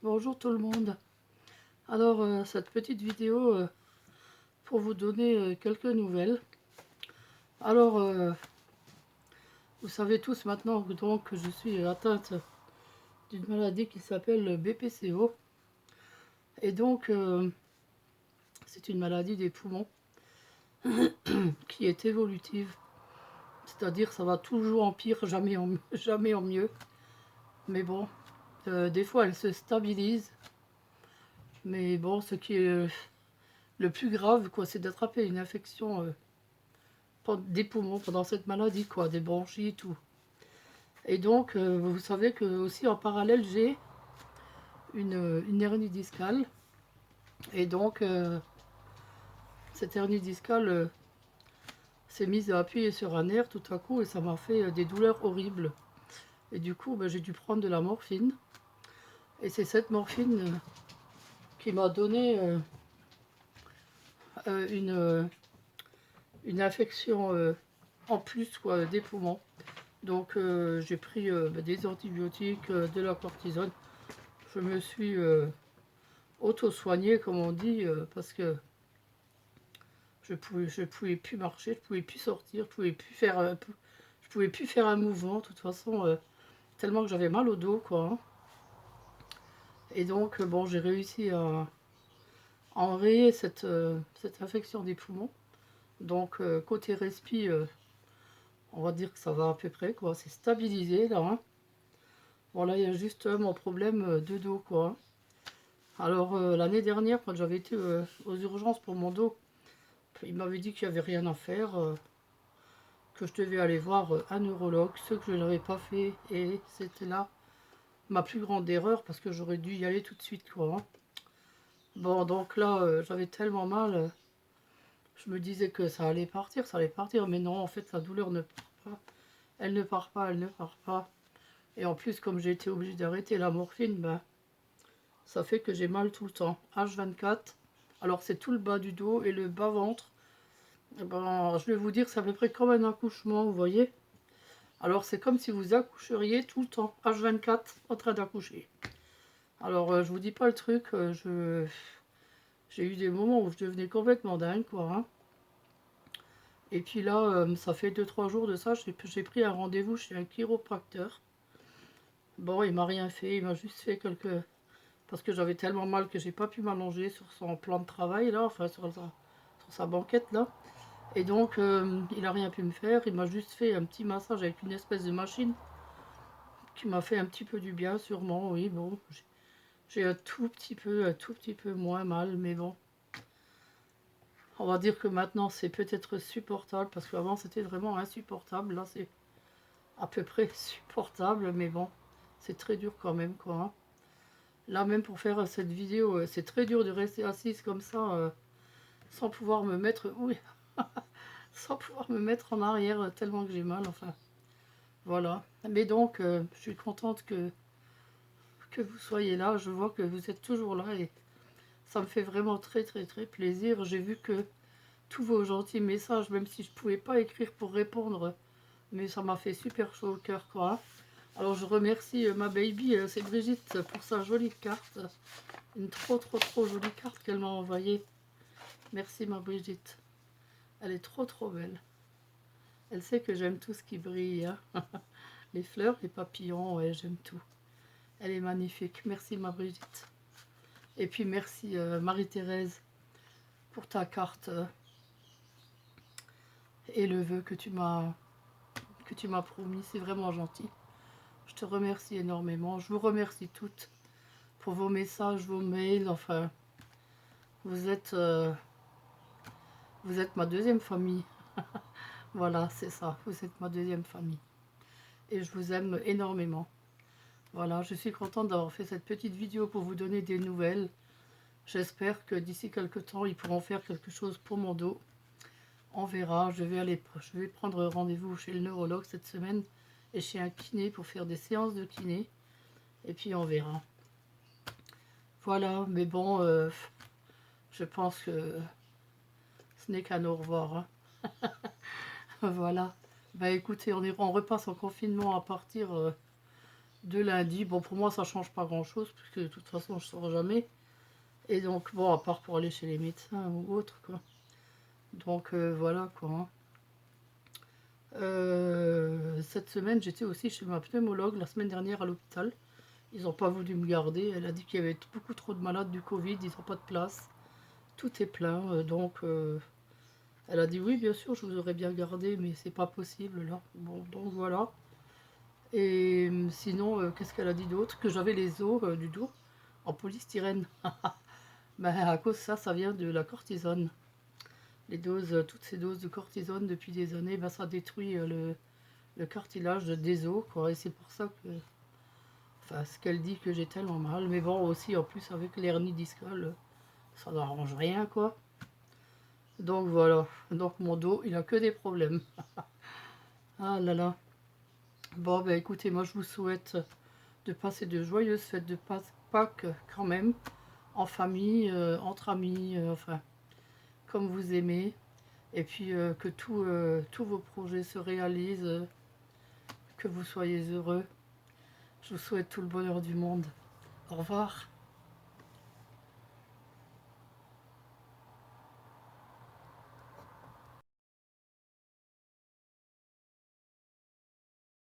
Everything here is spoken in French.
Bonjour tout le monde. Alors cette petite vidéo pour vous donner quelques nouvelles. Alors vous savez tous maintenant donc que je suis atteinte d'une maladie qui s'appelle le BPCO. Et donc c'est une maladie des poumons qui est évolutive. C'est-à-dire ça va toujours en pire, jamais en mieux. Mais bon, des fois elle se stabilise. Mais bon, ce qui est le plus grave, quoi, c'est d'attraper une infection des poumons pendant cette maladie, quoi, des bronchites, tout. Et donc, vous savez que aussi en parallèle, j'ai une hernie discale. Et donc, cette hernie discale s'est mise à appuyer sur un nerf tout à coup et ça m'a fait des douleurs horribles. Et du coup, j'ai dû prendre de la morphine. Et c'est cette morphine qui m'a donné une infection en plus, quoi, des poumons. Donc j'ai pris des antibiotiques, de la cortisone. Je me suis auto-soignée, comme on dit, parce que je pouvais plus marcher, je pouvais plus sortir, je pouvais plus faire un mouvement, de toute façon, tellement que j'avais mal au dos, quoi. Hein. Et donc, bon, j'ai réussi à enrayer cette infection des poumons. Donc, côté respi, on va dire que ça va à peu près, quoi. C'est stabilisé, là. Hein. Bon, là, il y a juste mon problème de dos, quoi. Alors, l'année dernière, quand j'avais été aux urgences pour mon dos, il m'avait dit qu'il n'y avait rien à faire, que je devais aller voir un neurologue, ce que je n'avais pas fait. Et c'était là ma plus grande erreur, parce que j'aurais dû y aller tout de suite, quoi. Hein. Bon, donc là, j'avais tellement mal, je me disais que ça allait partir, mais non, en fait, la douleur ne part pas. Elle ne part pas, elle ne part pas. Et en plus, comme j'ai été obligée d'arrêter la morphine, ben, ça fait que j'ai mal tout le temps. H24. Alors c'est tout le bas du dos et le bas-ventre. Eh ben, je vais vous dire, c'est à peu près comme un accouchement, vous voyez. Alors c'est comme si vous accoucheriez tout le temps. H24 en train d'accoucher. Alors je vous dis pas le truc, j'ai eu des moments où je devenais complètement dingue, quoi. Hein. Et puis là, ça fait 2-3 jours de ça, j'ai pris un rendez-vous chez un chiropracteur. Bon, il m'a rien fait, il m'a juste fait quelques... Parce que j'avais tellement mal que j'ai pas pu m'allonger sur son plan de travail, là, enfin sur sa banquette, là. Et donc, il a rien pu me faire, il m'a juste fait un petit massage avec une espèce de machine qui m'a fait un petit peu du bien, sûrement, oui, bon. J'ai un tout petit peu moins mal, mais bon. On va dire que maintenant c'est peut-être supportable, parce qu'avant c'était vraiment insupportable. Là c'est à peu près supportable, mais bon, c'est très dur quand même, quoi. Hein. Là même pour faire cette vidéo, c'est très dur de rester assise comme ça, sans pouvoir me mettre... Oui, sans pouvoir me mettre en arrière, tellement que j'ai mal, enfin. Voilà. Mais donc, je suis contente que vous soyez là. Je vois que vous êtes toujours là et ça me fait vraiment très plaisir. J'ai vu que tous vos gentils messages, même si je ne pouvais pas écrire pour répondre, mais ça m'a fait super chaud au cœur, quoi. Alors je remercie ma baby, c'est Brigitte, pour sa jolie carte. Une trop jolie carte qu'elle m'a envoyée. Merci ma Brigitte. Elle est trop belle. Elle sait que j'aime tout ce qui brille. Hein. Les fleurs, les papillons, ouais, j'aime tout. Elle est magnifique. Merci ma Brigitte. Et puis merci Marie-Thérèse pour ta carte et le vœu que tu m'as promis. C'est vraiment gentil. Je te remercie énormément. Je vous remercie toutes pour vos messages, vos mails. Enfin, vous êtes ma deuxième famille. Voilà, c'est ça. Vous êtes ma deuxième famille. Et je vous aime énormément. Voilà, je suis contente d'avoir fait cette petite vidéo pour vous donner des nouvelles. J'espère que d'ici quelques temps, ils pourront faire quelque chose pour mon dos. On verra. Je vais prendre rendez-vous chez le neurologue cette semaine et chez un kiné pour faire des séances de kiné. Et puis on verra. Voilà, mais bon, je pense que ce n'est qu'un au revoir. Hein. Voilà. Bah écoutez, on repasse en confinement à partir de lundi. Bon, pour moi, ça change pas grand-chose, puisque de toute façon, je sors jamais. Et donc, bon, à part pour aller chez les médecins ou autre, quoi. Donc, voilà, quoi. Hein. Cette semaine, j'étais aussi chez ma pneumologue, la semaine dernière à l'hôpital. Ils n'ont pas voulu me garder. Elle a dit qu'il y avait beaucoup trop de malades du Covid, ils n'ont pas de place. Tout est plein, donc elle a dit oui, bien sûr, je vous aurais bien gardé, mais c'est pas possible là. Bon, donc voilà. Et sinon, qu'est-ce qu'elle a dit d'autre? Que j'avais les os du dos en polystyrène. Ben, à cause de ça, ça vient de la cortisone. Les doses, toutes ces doses de cortisone depuis des années, ben, ça détruit le cartilage des os, quoi. Et c'est pour ça que, enfin, ce qu'elle dit que j'ai tellement mal. Mais bon, aussi, en plus, avec l'hernie discale, ça n'arrange rien, quoi. Donc voilà. Donc mon dos, il a que des problèmes. Ah là là. Bon, ben écoutez, moi je vous souhaite de passer de joyeuses fêtes de Pâques quand même, en famille, entre amis, enfin, comme vous aimez. Et puis que tous vos projets se réalisent, que vous soyez heureux. Je vous souhaite tout le bonheur du monde. Au revoir.